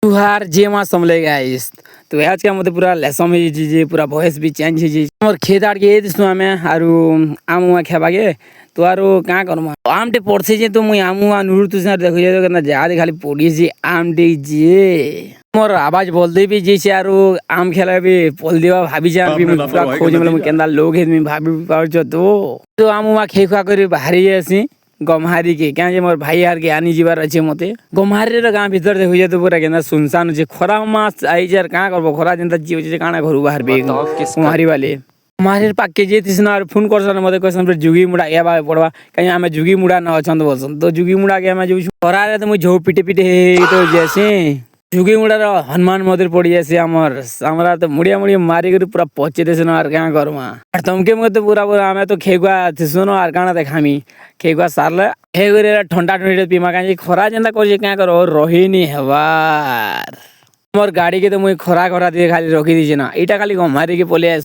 तुहार जे मास समले गाइस तो आज के मते पूरा लेसम हे जे पूरा वॉइस भी चेंज हे जे मोर खेत आड़ के दिसनु आमे आरु आमुआ खेबागे तो आरो का करम आमटे पड़से जे तो मुई आमुआ नुरु तुसना देखो जे ना जा खाली पड़ी जे आमटे जे मोर आवाज बोल दे भी जे आरो आम खेला भी बोल देवा भाभी जा भी मुई पूरा खोज मतलब केंदा लोग हे मी भाभी पाउछ तो आमुआ खे खा करी बाहरी आसी गमहारी के क्या जे मोर भाई यार के आनी जीवार अच्छे मते गमहारी रे गाँ भीतर देखो जे तो पूरा केना सुनसान जे खरा मास आई जार का करबो खरा जनता जीव जे काना घरु बाहर बे गमहारी वाले मारे पाक के जे तिसना फोन करसन मते कहसन जुगी मुड़ा या बा पड़वा कहीं हमें जुगी मुड़ा न अछन बोलसन तो जुगी मुड़ा के हमें जो खरा रे तो मुई झो पिटे पिटे तो जैसे जुगी मुड़ा रो हनुमान मंदिर पड़ी जैसे हमर हमरा तो मुड़िया मुड़िया मारी कर पूरा पहुंचे देसन और क्या करमा और तुमके मते पूरा पूरा हमें तो खेगवा थिसनो और काना देखामी खेगवा सारले हे करे ठंडा ठंडी पीमा काजे खरा जेंदा कर क्या करो रही नी हवार मोर गाड़ी के तो मुई खरा खरा दे खाली रखी दीजे ना इटा खाली गमारी के पोले